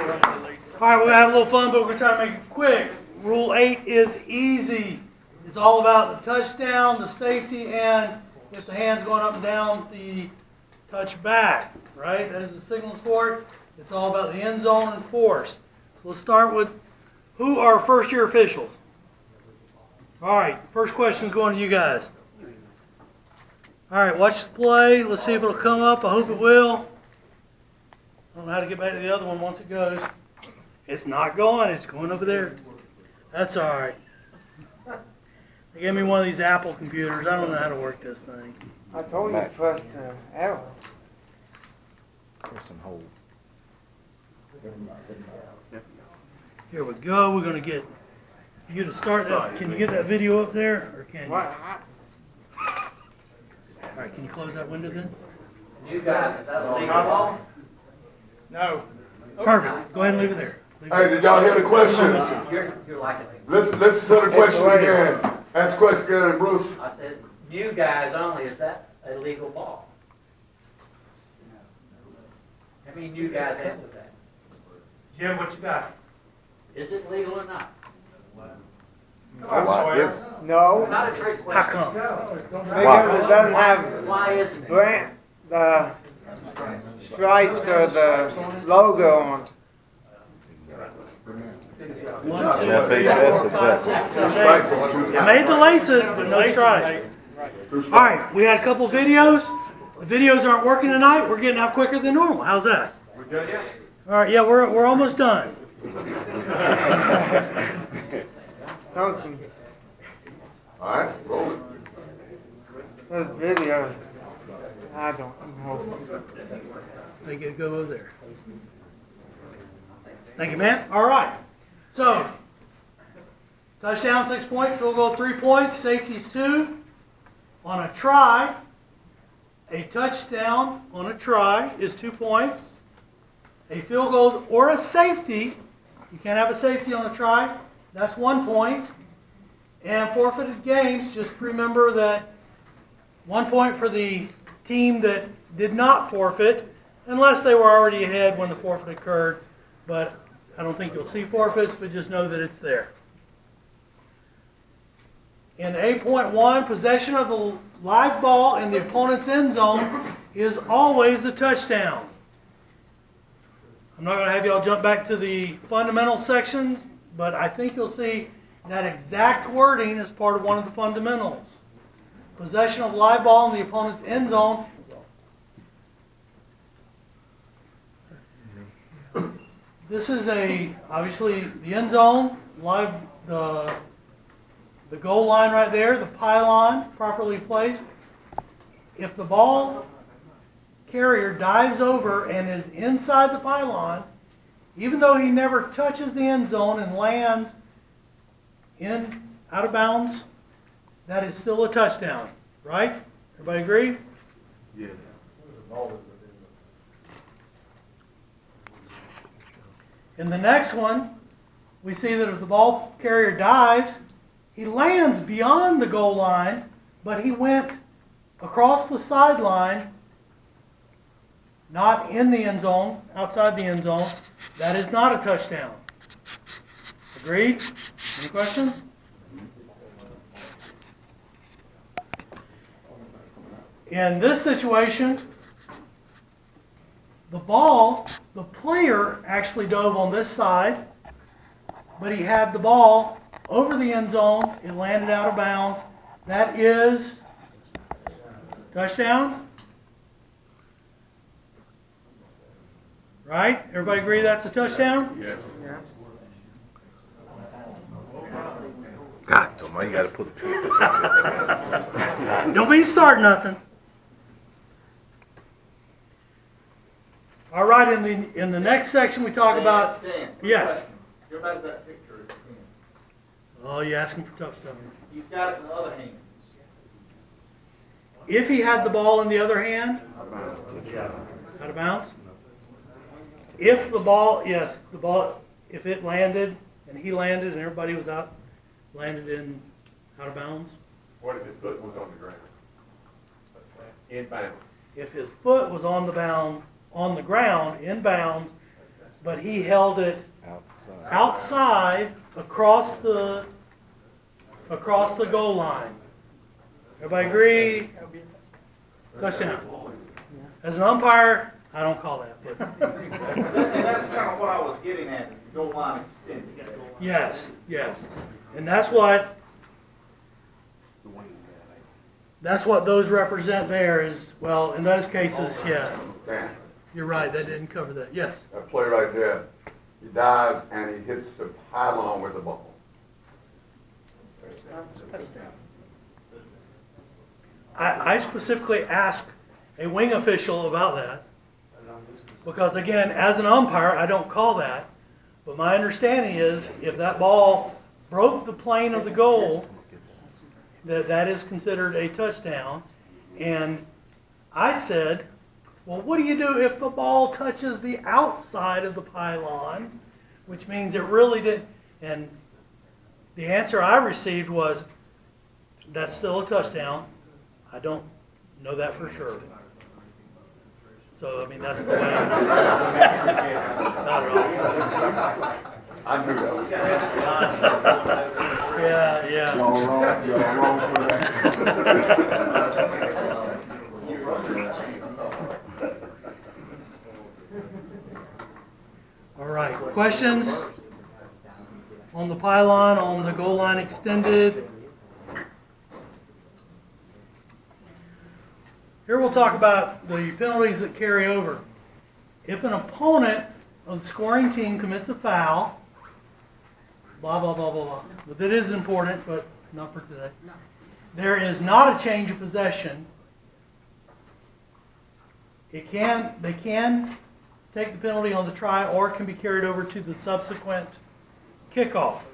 right, we're going to have a little fun, but we're going to try to make it quick. Rule 8 is easy. It's all about the touchdown, the safety, and if the hand's going up and down, the touchback, right? That is the signals for it. It's all about the end zone and force. So let's start with who are first-year officials? All right, first question is going to you guys. All right, watch the play. Let's see if it'll come up. I hope it will. I don't know how to get back to the other one once it goes. It's not going. It's going over there. That's all right. They gave me one of these Apple computers. I don't know how to work this thing. I told you to press the arrow. Press and hold. Here we go. We're going to get you to start that. Can you get that video up there? Or can you? All right, can you close that window then? You guys, that's a legal ball? No. Perfect. Go ahead and leave it there. Hey, did y'all hear the question? You're like it. Listen to the question again. Ask the question again, Bruce. I said, you guys only, is that a legal ball? How many new guys answered that? Jim, what you got? Is it legal or not? No. Not a trick How question. come? Because it doesn't have Why isn't it? the stripes or the logo on. It made the laces, but no stripes. All right, we had a couple videos. The videos aren't working tonight. We're getting out quicker than normal. How's that? We good yet? All right, yeah, we're almost done. Something. All right, roll it. Those videos. I don't know. They get to go over there. Thank you, man. All right. So, touchdown 6 points, field goal 3 points, safety's 2. On a try, a touchdown on a try is 2 points. A field goal or a safety, you can't have a safety on a try, that's 1 point. And forfeited games, just remember that 1 point for the team that did not forfeit, unless they were already ahead when the forfeit occurred. But I don't think you'll see forfeits, but just know that it's there. In 8.1, possession of the live ball in the opponent's end zone is always a touchdown. I'm not going to have y'all jump back to the fundamental sections, but I think you'll see that exact wording as part of one of the fundamentals. Possession of the live ball in the opponent's end zone. This is obviously the end zone, the goal line right there, the pylon properly placed. If the ball carrier dives over and is inside the pylon, even though he never touches the end zone and lands out of bounds, that is still a touchdown, right? Everybody agree? Yes. In the next one, we see that if the ball carrier dives, he lands beyond the goal line, but he went across the sideline, not in the end zone, outside the end zone. That is not a touchdown. Agreed? Any questions? In this situation, the player actually dove on this side, but he had the ball over the end zone. It landed out of bounds. That is touchdown. Right? Everybody agree that's a touchdown? Yes. God, you got to put it. Don't mean to start nothing. All right, in the next section we talk about. Dan, Yes. go back to that picture if you can. Oh, you're asking for tough stuff. He's got it in the other hand. If he had the ball in the other hand, out of bounds. If the ball, yes, the ball, if it landed and he landed and everybody was out, landed in out of bounds. What if his foot was on the ground? In bounds. If his foot was on the ground, in bounds, but he held it outside. outside across the goal line. Everybody agree? Touchdown. As an umpire, I don't call that, but And that's kind of what I was getting at, is the goal line extended. yes. And that's what those represent there is, well, in those cases, yeah, Dan, you're right, that didn't cover that. Yes. that play right there, he dives and he hits the pylon with the ball. I specifically asked a wing official about that because, again, as an umpire, I don't call that. But my understanding is if that ball broke the plane of the goal, that is considered a touchdown. And I said, well, what do you do if the ball touches the outside of the pylon, which means it really didn't? And the answer I received was, that's still a touchdown. I don't know that for sure. So, I mean, that's the way I not at all. I knew that was coming. Yeah. Y'all wrong for that. All right, questions on the pylon, on the goal line extended? Here we'll talk about the penalties that carry over. If an opponent of the scoring team commits a foul, blah, blah, blah, blah, blah. But that is important, but not for today. There is not a change of possession. They can take the penalty on the try, or it can be carried over to the subsequent kickoff.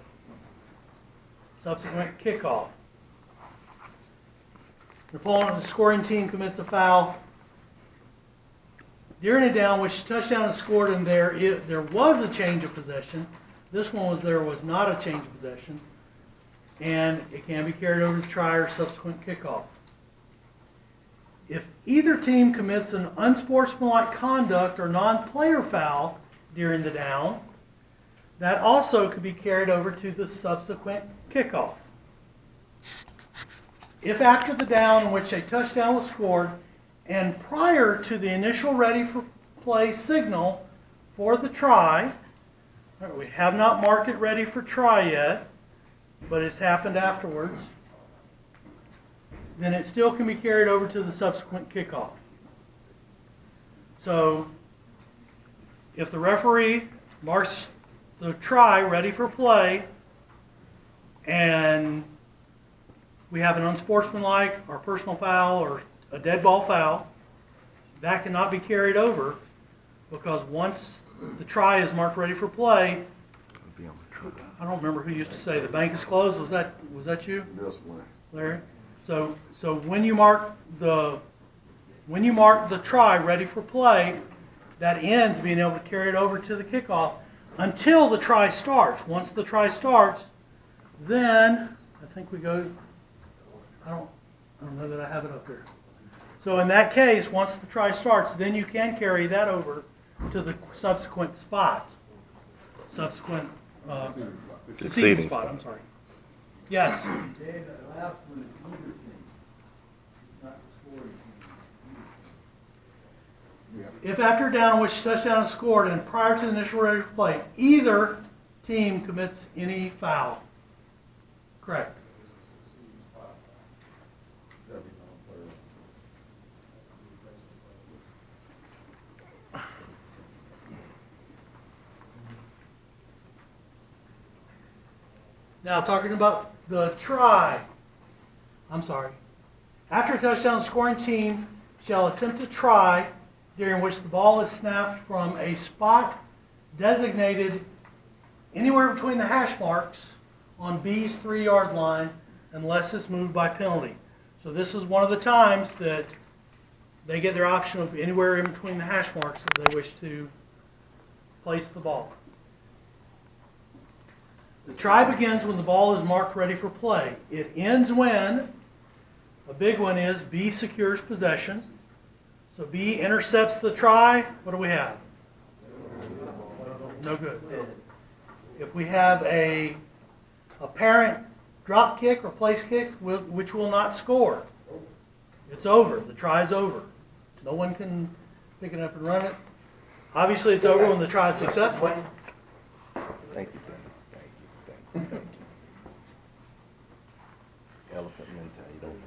The opponent of the scoring team commits a foul. During a down, which touchdown is scored, and there was a change of possession. This one there was not a change of possession, and it can be carried over to try or subsequent kickoff. If either team commits an unsportsmanlike conduct or non-player foul during the down, that also could be carried over to the subsequent kickoff. If after the down in which a touchdown was scored and prior to the initial ready for play signal for the try, we have not marked it ready for try yet, but it's happened afterwards, then it still can be carried over to the subsequent kickoff. So if the referee marks the try ready for play and we have an unsportsmanlike or personal foul or a dead ball foul, that cannot be carried over because once the try is marked ready for play, I don't remember who used to say the bank is closed. Was that you, This one. Larry? So when you mark the try ready for play, that ends being able to carry it over to the kickoff until the try starts. Once the try starts, then I think we go. I don't know that I have it up there. So in that case, once the try starts, then you can carry that over to the subsequent spot. Succeeding spot, I'm sorry. Yes? If after a down which touchdown is scored and prior to the initial ready for play, either team commits any foul. Correct. Now, talking about the try. After a touchdown, the scoring team shall attempt a try during which the ball is snapped from a spot designated anywhere between the hash marks on B's 3-yard line unless it's moved by penalty. So this is one of the times that they get their option of anywhere in between the hash marks that they wish to place the ball. The try begins when the ball is marked ready for play. It ends when, a big one is, B secures possession. So B intercepts the try. What do we have? no good. If we have a parent drop kick or place kick, which will not score, it's over. The try is over. No one can pick it up and run it. Obviously, it's over when the try is successful. Thank you, Dennis. Thank you. Elephant mentality, don't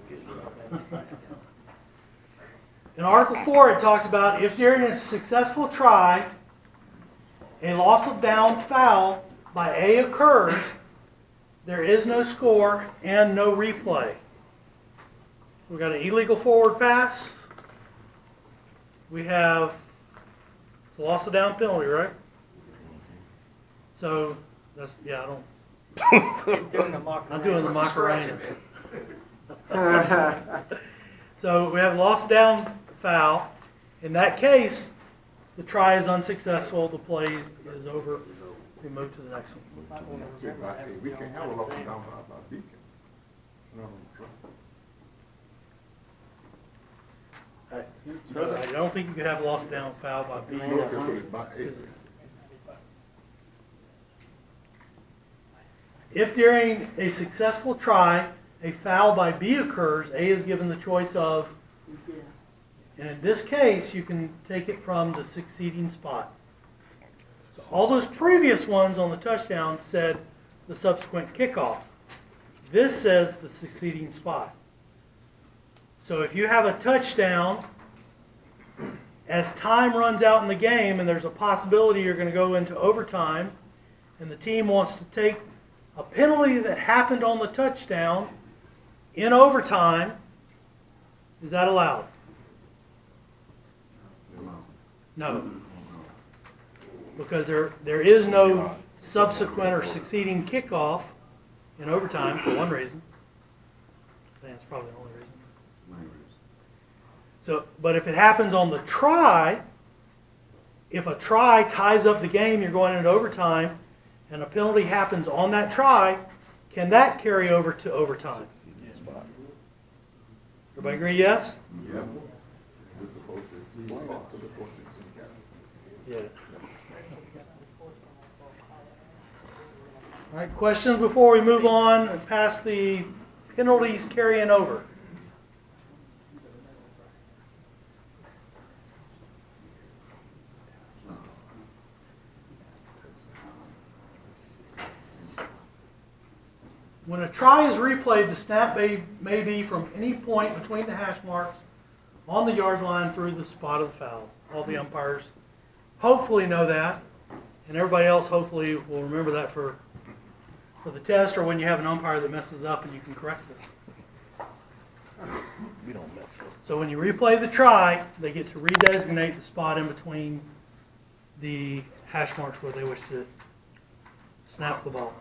forget. In Article 4, it talks about if during a successful try, a loss of down foul by A occurs, there is no score and no replay. We've got an illegal forward pass. We have, it's a loss of down penalty, right? So, that's, yeah, I don't, I'm doing the Macarena. So we have a loss of down foul. In that case, the try is unsuccessful, the play is over. We move to the next one. We can have a local down by Beacon. I don't think you could have a loss of down foul by B. If during a successful try, a foul by B occurs, A is given the choice of, and in this case, you can take it from the succeeding spot. So all those previous ones on the touchdown said the subsequent kickoff. This says the succeeding spot. So if you have a touchdown, as time runs out in the game and there's a possibility you're going to go into overtime, and the team wants to take a penalty that happened on the touchdown in overtime, is that allowed? No. Because there is no subsequent or succeeding kickoff in overtime for one reason. I think that's probably the only reason. So, but if it happens on the try, if a try ties up the game, you're going into overtime, and a penalty happens on that try, can that carry over to overtime? Everybody agree yes? Yeah. Yeah. All right, questions before we move on past the penalties carrying over? When a try is replayed, the snap may be from any point between the hash marks on the yard line through the spot of the foul. All the umpires hopefully know that, and everybody else hopefully will remember that for the test or when you have an umpire that messes up and you can correct this. We don't mess up. So when you replay the try, they get to redesignate the spot in between the hash marks where they wish to snap the ball.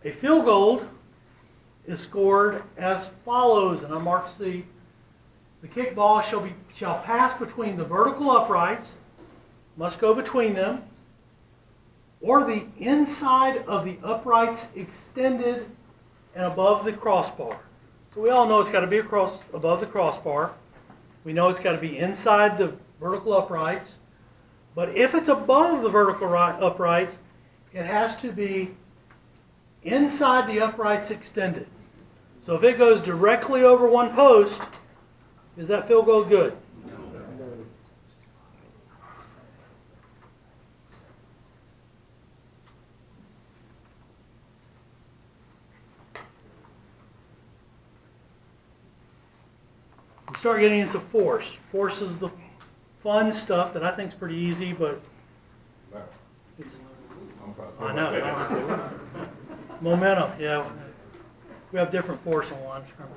A field goal is scored as follows, and I mark C. The kick ball shall pass between the vertical uprights, must go between them, or the inside of the uprights extended and above the crossbar. So we all know it's got to be above the crossbar. We know it's got to be inside the vertical uprights. But if it's above the vertical uprights, it has to be inside the uprights extended. So if it goes directly over one post, is that field goal good? No. We start getting into force. Force is the fun stuff that I think is pretty easy, but it's, I know. Momentum, yeah. We have different force on line of scrimmage.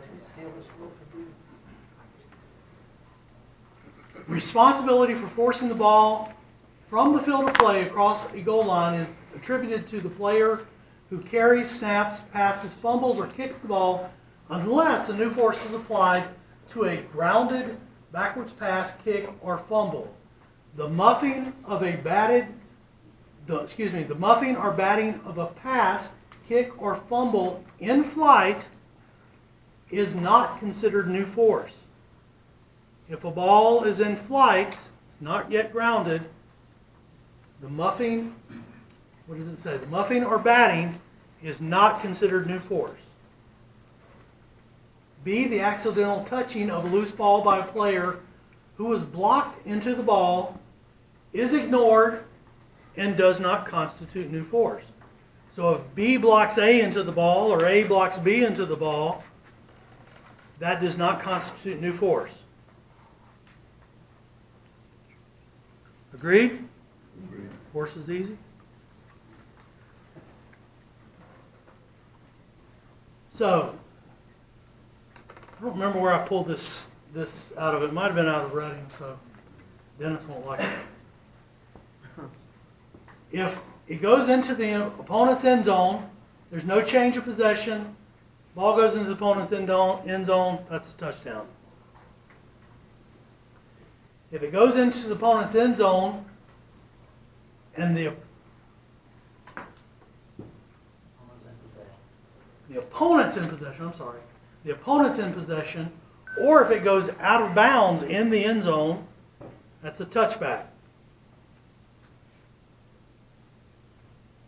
Responsibility for forcing the ball from the field of play across a goal line is attributed to the player who carries, snaps, passes, fumbles, or kicks the ball unless a new force is applied to a grounded backwards pass, kick, or fumble. The muffing or batting of a pass, kick, or fumble in flight is not considered new force. if a ball is in flight, not yet grounded, the muffing, what does it say? The muffing or batting is not considered new force. B, the accidental touching of a loose ball by a player who was blocked into the ball is ignored and does not constitute new force. So if B blocks A into the ball or A blocks B into the ball, that does not constitute new force. Agreed? Force is easy. So, I don't remember where I pulled this out of. It might have been out of Reading, so Dennis won't like it. If it goes into the opponent's end zone, there's no change of possession, ball goes into the opponent's end zone, that's a touchdown. If it goes into the opponent's end zone and the opponent's in possession, the opponent's in possession, or if it goes out of bounds in the end zone, that's a touchback.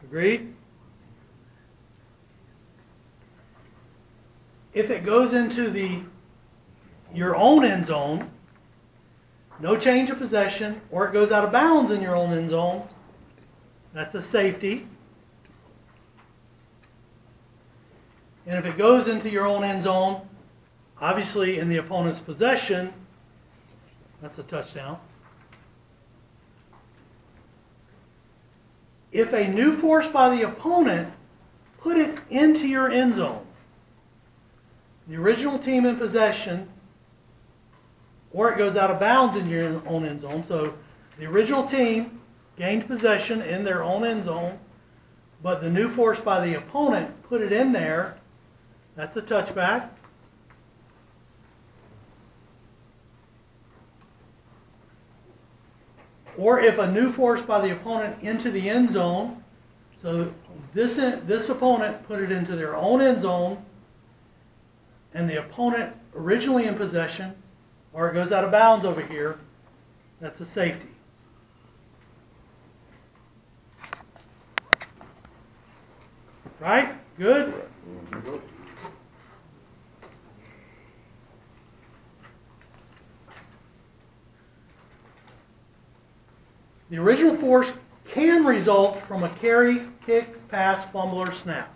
Agreed? If it goes into your own end zone, no change of possession, or it goes out of bounds in your own end zone, that's a safety. And if it goes into your own end zone, obviously in the opponent's possession, that's a touchdown. If a new force by the opponent put it into your end zone, the original team in possession, or it goes out of bounds in your own end zone, so the original team gained possession in their own end zone, but the new force by the opponent put it in there, that's a touchback. Or if a new force by the opponent into the end zone, so this opponent put it into their own end zone, and the opponent originally in possession, or it goes out of bounds over here, that's a safety. Right? Good? The original force can result from a carry, kick, pass, fumble, or snap.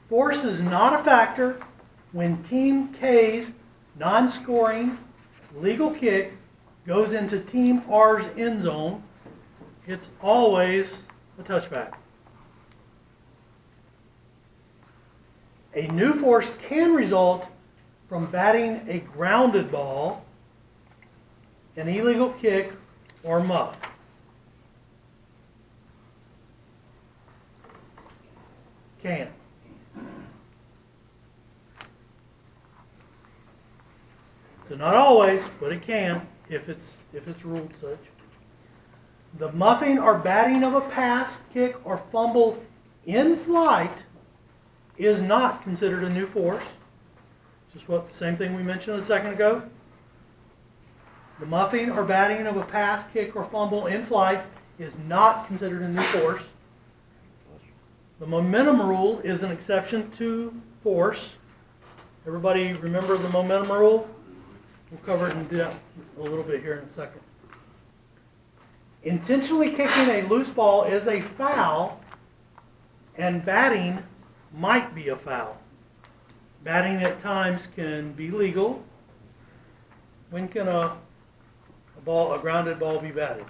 Force is not a factor when Team K's non-scoring legal kick goes into Team R's end zone. It's always a touchback. A new force can result from batting a grounded ball, an illegal kick, or muff. Can. So not always, but it can if it's ruled such. The muffing or batting of a pass, kick, or fumble in flight is not considered a new force. Just what same thing we mentioned a second ago. The muffing or batting of a pass, kick, or fumble in flight is not considered a new force. The momentum rule is an exception to force. Everybody remember the momentum rule? We'll cover it in depth a little bit here in a second. Intentionally kicking a loose ball is a foul, and batting might be a foul. Batting at times can be legal. When can a grounded ball be batted?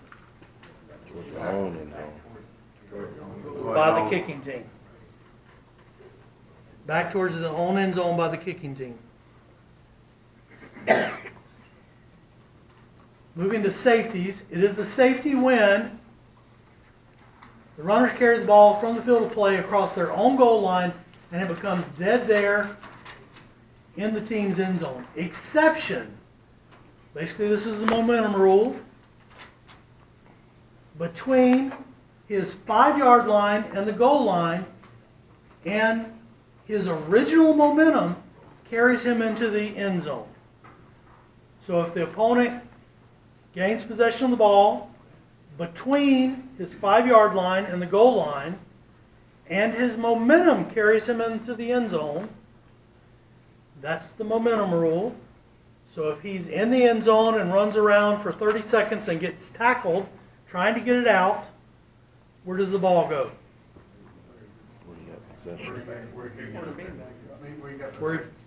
By the kicking team. Back towards the own end zone by the kicking team. Moving to safeties, it is a safety when the runners carry the ball from the field of play across their own goal line and it becomes dead there in the team's end zone. Exception, basically this is the momentum rule, between his 5-yard line and the goal line, and his original momentum carries him into the end zone. So if the opponent gains possession of the ball between his 5-yard line and the goal line, and his momentum carries him into the end zone, that's the momentum rule. So if he's in the end zone and runs around for 30 seconds and gets tackled, trying to get it out, where does the ball go?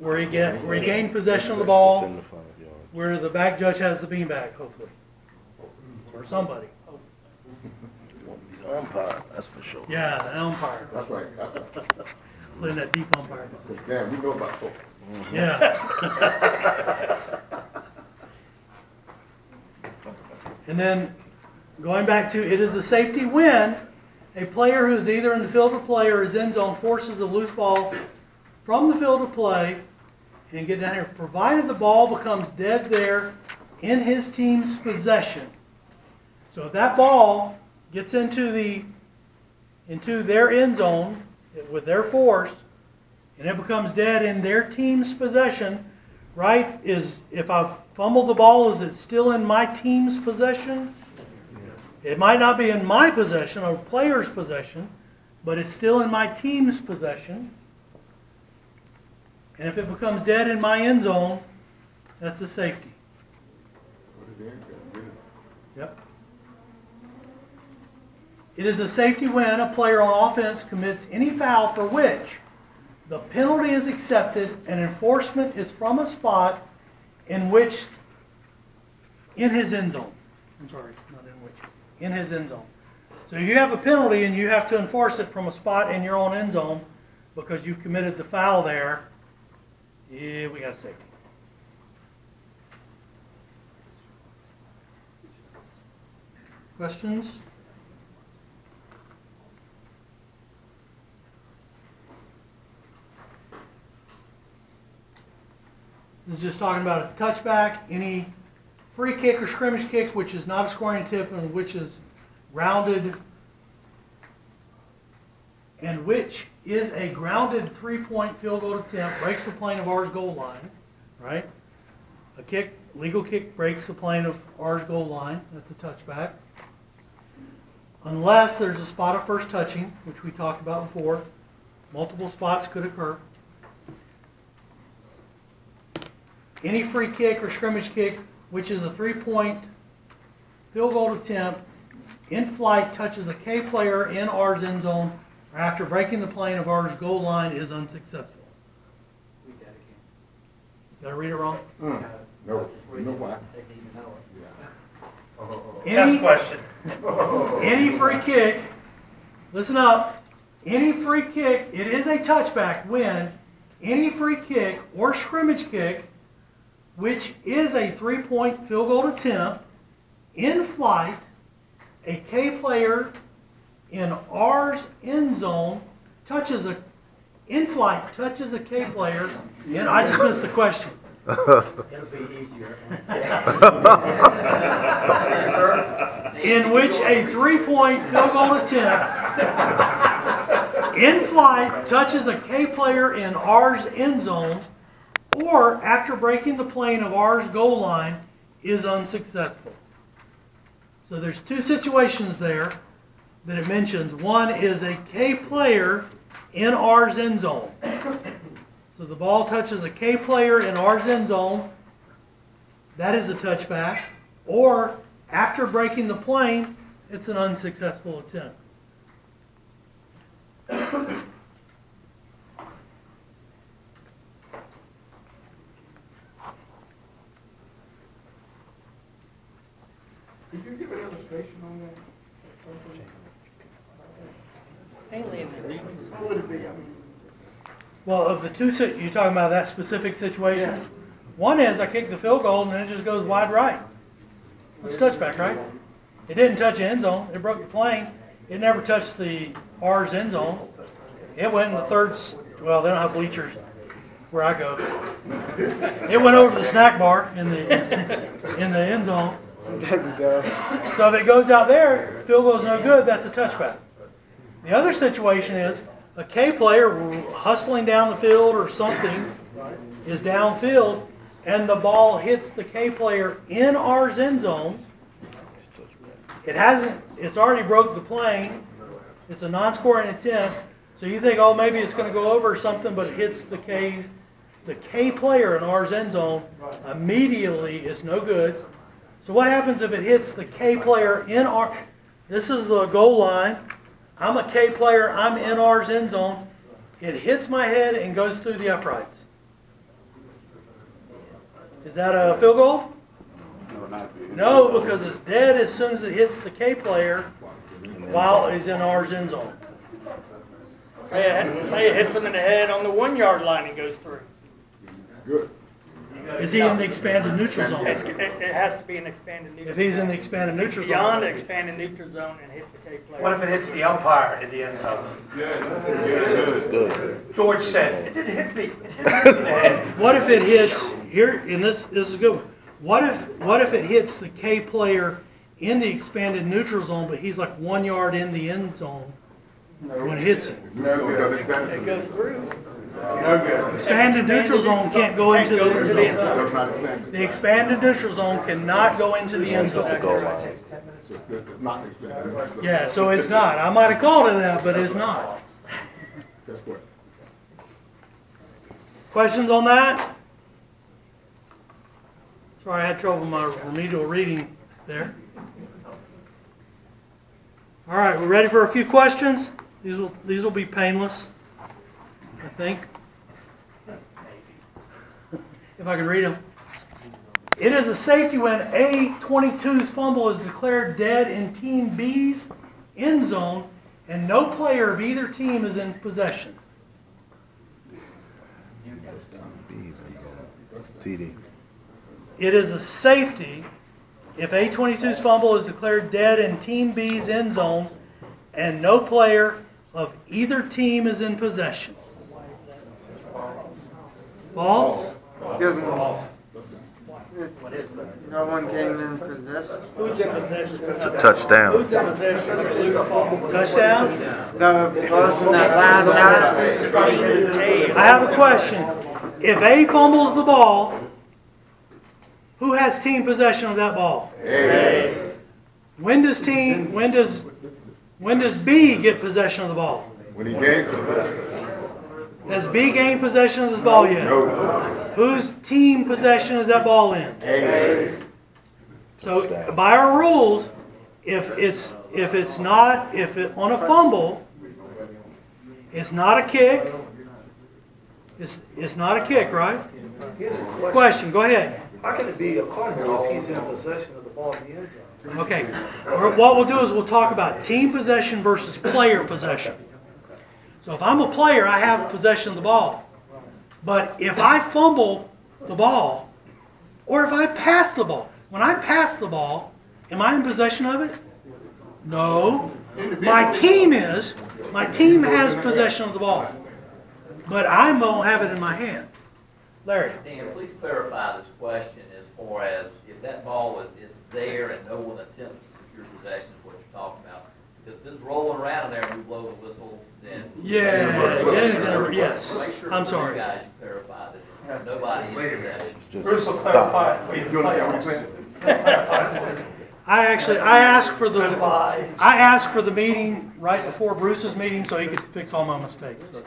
Where he gained possession of the ball, where the back judge has the beanbag, hopefully. Or somebody. Umpire, that's for sure. Yeah, the umpire. That's right. Playing that deep umpire. Yeah, we know about folks. Yeah. And then going back to, it is a safety when a player who is either in the field of play or his end zone forces a loose ball from the field of play and get down here, provided the ball becomes dead there in his team's possession. So if that ball gets into their end zone with their force, and it becomes dead in their team's possession, right? If I've fumbled the ball, is it still in my team's possession? It might not be in my possession or player's possession, but it's still in my team's possession. And if it becomes dead in my end zone, that's a safety. Yep. It is a safety when a player on offense commits any foul for which the penalty is accepted and enforcement is from a spot in his end zone. I'm sorry, not in which. In his end zone. So you have a penalty and you have to enforce it from a spot in your own end zone because you've committed the foul there. Yeah, we got a safety. Questions? This is just talking about a touchback, any free kick or scrimmage kick which is not a scoring attempt and which is grounded and which is a grounded 3-point field goal attempt, breaks the plane of ours goal line, right? A kick, legal kick breaks the plane of ours goal line, that's a touchback. Unless there's a spot of first touching, which we talked about before. Multiple spots could occur. Any free kick or scrimmage kick, which is a 3-point field goal attempt, in flight touches a K player in ours end zone, or after breaking the plane of ours goal line is unsuccessful. Read that again. Did I read it wrong? No, you know why? They need to know it. Any, question. any free kick, listen up, any free kick, it is a touchback when any free kick or scrimmage kick, which is a 3-point field goal attempt, in flight, a K player in ours end zone in flight touches a K player, and I just missed the question. It'll be easier. In which a 3-point field goal attempt in flight touches a K player in ours end zone, or after breaking the plane of ours goal line is unsuccessful. So there's two situations there that it mentions. One is a K player in ours end zone. So the ball touches a K player in ours end zone. That is a touchback. Or after breaking the plane, it's an unsuccessful attempt. Did you give an illustration on that? What would it be? I mean, Well, of the two, you're talking about that specific situation? Yeah. One is I kick the field goal and then it just goes wide right. It's a touchback, right? It didn't touch the end zone. It broke the plane. It never touched the ours end zone. It went in the third, well, they don't have bleachers where I go. It went over to the snack bar in the end zone. Doesn't go. So if it goes out there, field goal's no good, that's a touchback. The other situation is a K player hustling down the field or something, is downfield and the ball hits the K player in our end zone, it's already broke the plane. It's a non-scoring attempt. So you think, oh, maybe it's going to go over or something, but it hits the K player in our end zone. Immediately, it's no good. So what happens if it hits the K player in our, this is the goal line. I'm a K player, I'm in our end zone. It hits my head and goes through the uprights. Is that a field goal? No, because it's dead as soon as it hits the K player while it's in our end zone. Say it hits him in the head on the 1 yard line and goes through. Is he in the expanded neutral zone? It has to be an expanded neutral If he's in zone. the expanded neutral zone. Beyond the expanded neutral zone and hits the K player. What if it hits the umpire in the end zone? George said, it didn't hit me. It didn't hit me in the head. What if it hits here? And this is a good one. What if it hits the K player in the expanded neutral zone, but he's like 1 yard in the end zone when it hits him? It goes through. Expanded neutral zone can't go into the end zone. The expanded neutral zone cannot go into the end zone. Yeah, so it's not. I might have called it that, but it's not. Questions on that? Sorry, I had trouble with my remedial reading there. All right, we're ready for a few questions. These will be painless, I think. If I can read them. It is a safety when A22's fumble is declared dead in Team B's end zone and no player of either team is in possession. TD. It is a safety if A22's fumble is declared dead in Team B's end zone and no player of either team is in possession. False? No one came in possession. Who's in possession? It's a touchdown. Who's in possession? Touchdown? The person that last out. I have a question. If A fumbles the ball, who has team possession of that ball? A. When does B get possession of the ball? When he gains possession. Has B gained possession of this ball yet? No. Whose team possession is that ball in? A. So by our rules, if on a fumble, it's not a kick. It's not a kick, right? Question, go ahead. How can it be a fumble if he's in possession of the ball in the end zone? Okay. What we'll do is we'll talk about team possession versus player possession. So if I'm a player, I have possession of the ball. But if I fumble the ball, or if I pass the ball, when I pass the ball, am I in possession of it? No. My team is. My team has possession of the ball. But I won't have it in my hand. Larry. Dan, please clarify this question as far as if that ball is there and no one attempts to secure possession is what you're talking about. If it's rolling around in there and we blow the whistle, then... Yes. Make sure I'm for sorry. you guys you clarify that nobody is possession. Bruce will clarify it for you. I asked for the meeting right before Bruce's meeting so he could fix all my mistakes. So.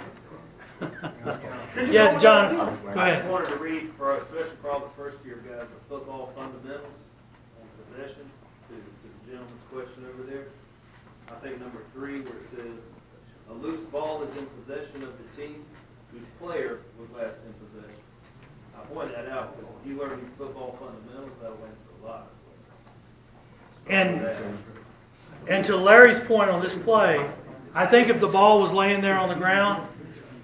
Yes, John, go I just ahead. wanted to read, especially for all the first-year guys, the football fundamentals on possession to the gentleman's question over there. I think number 3 where it says, a loose ball is in possession of the team whose player was last in possession. I point that out because if you learn these football fundamentals, that'll answer a lot of questions. And to Larry's point on this play, I think if the ball was laying there on the ground,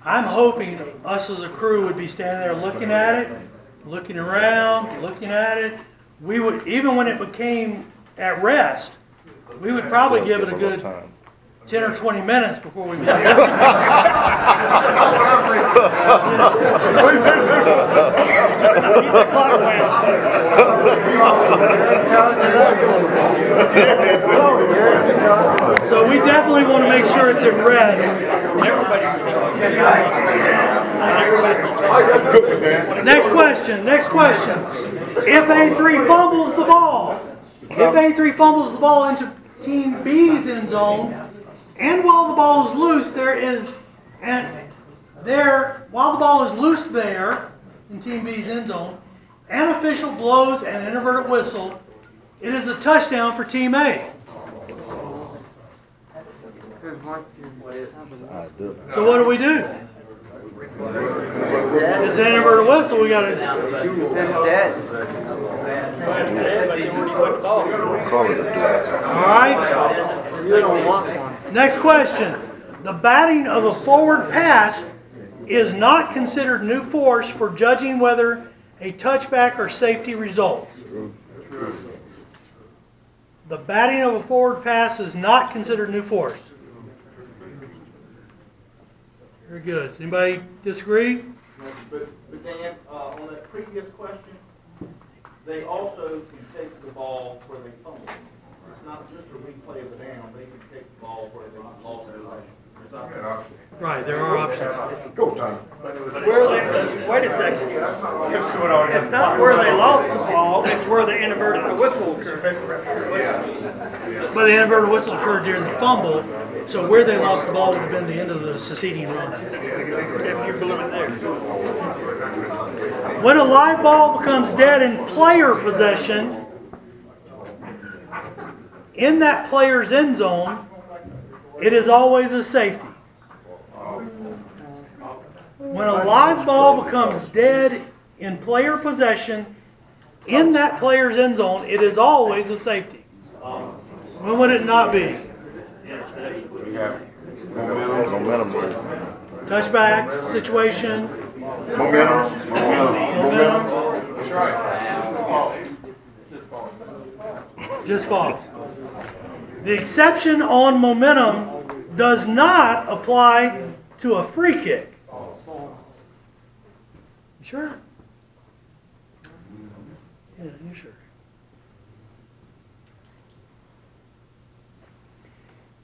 I'm hoping us as a crew would be standing there looking at it, looking around, looking at it. We would, even when it became at rest, we would probably give it a good 10 or 20 minutes before we moved. So we definitely want to make sure it's at rest Next question, next question. If A3 fumbles the ball, into Team B's end zone, and while the ball is loose, while the ball is loose there in Team B's end zone, an official blows an inverted whistle, it is a touchdown for Team A. So what do we do? It's an inverted whistle. We got to. All right. Next question. The batting of a forward pass is not considered new force for judging whether a touchback or safety results. The batting of a forward pass is not considered new force. Very good. Does anybody disagree? But Dan, on that previous question, they also can take the ball where they fumble. It's not just a replay of the down, they can take the ball where they lost their leg. Right, there are options. Go, Tom. Wait a second. It's not where they lost the ball, it's where the inverted whistle occurred. But the inverted whistle occurred during the fumble, so where they lost the ball would have been the end of the succeeding run. If you believe it there. When a live ball becomes dead in player possession, in that player's end zone, it is always a safety. When a live ball becomes dead in player possession, in that player's end zone, it is always a safety. When would it not be? Momentum. Touchback situation. Momentum. Just false. The exception on momentum does not apply to a free kick. You sure? Yeah, you sure?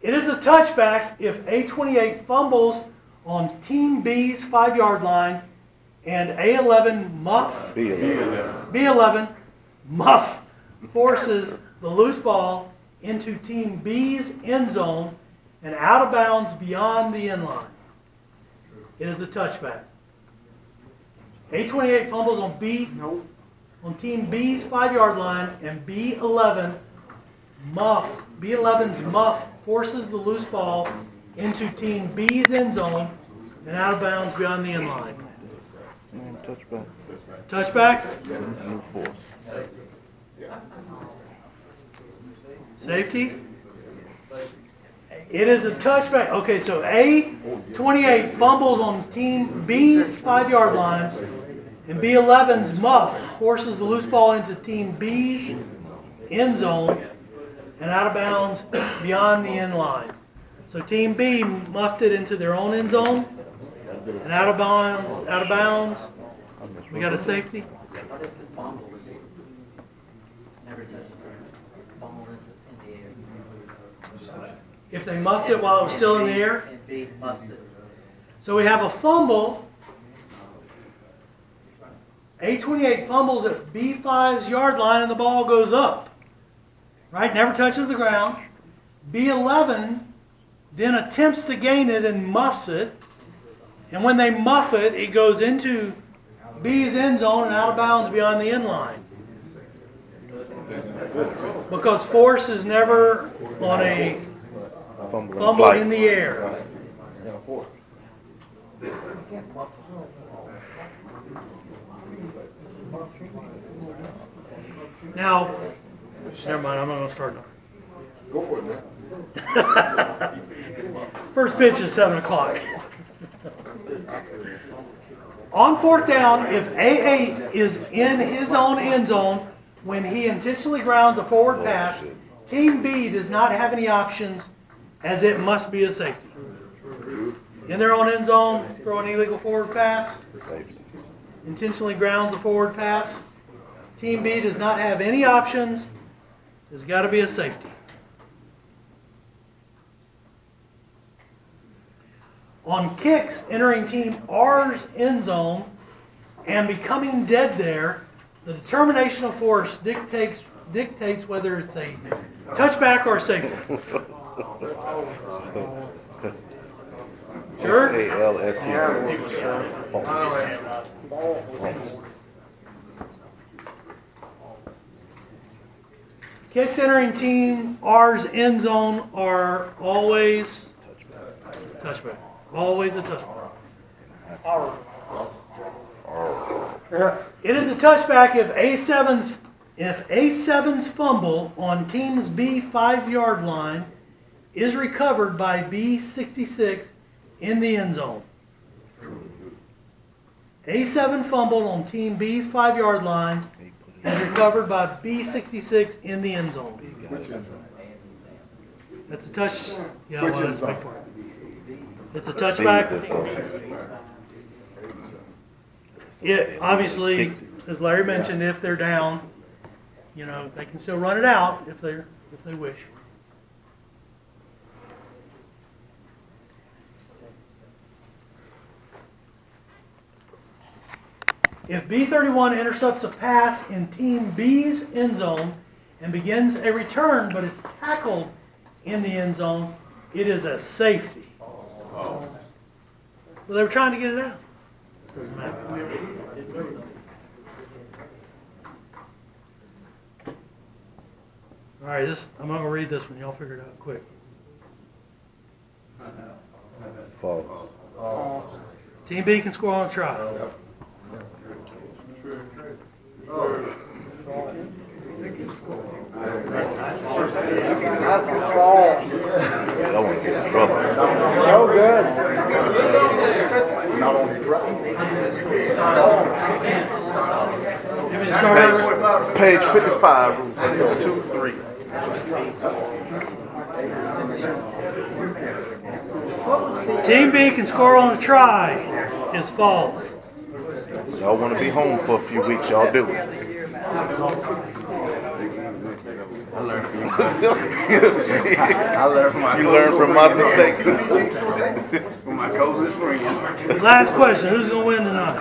It is a touchback if A28 fumbles on Team B's 5-yard line and A11 muff, B11 muff forces the loose ball into Team B's end zone and out of bounds beyond the end line. It is a touchback. A28 fumbles on Team B's 5-yard line, and B11's muff forces the loose ball into Team B's end zone and out of bounds beyond the end line. Touchback. Touchback? New force. Safety? It is a touchback. Okay, so A28 fumbles on Team B's 5-yard line, and B11's muff forces the loose ball into Team B's end zone and out of bounds beyond the end line. So Team B muffed it into their own end zone and out of bounds. We got a safety. If they muffed it while it was still in the air. So we have a fumble. A28 fumbles at B5's yard line and the ball goes up. Right? Never touches the ground. B11 then attempts to gain it and muffs it. And when they muff it, it goes into B's end zone and out of bounds beyond the end line. Because force is never on a fumble in the air. Now, never mind, I'm not going to start now. Go for it, man. First pitch is 7 o'clock. On fourth down, if A8 is in his own end zone when he intentionally grounds a forward pass, Team B does not have any options, as it must be a safety. In their own end zone, throw an illegal forward pass. Intentionally grounds a forward pass. Team B does not have any options. There's got to be a safety. On kicks, entering team R's end zone and becoming dead there, the determination of force dictates whether it's a touchback or a safety. Sure? ALSC. Kicks entering team R's end zone are always touchback. Always a touchback. It is a touchback if A7's fumble on team's B 5-yard line is recovered by B66 in the end zone. A7 fumble on team B's 5-yard line is recovered by B66 in the end zone. That's a touch. Yeah, well, that's a big part. It's a touchback. It obviously, as Larry mentioned, if they're down, you know, they can still run it out if they wish. If B31 intercepts a pass in team B's end zone and begins a return but is tackled in the end zone, it is a safety. Well, they were trying to get it out. Doesn't matter. All right, I'm going to read this one. Y'all figure it out quick. Fall. Team B can score on a try. That's a fall. That one gets in trouble. No good. Page 55, rules 2, 3. Team B can score on a try. It's false. Y'all want to be home for a few weeks, y'all do it. I learned from my You learn from my mistakes. from my closest friend. Last question. Who's going to win tonight?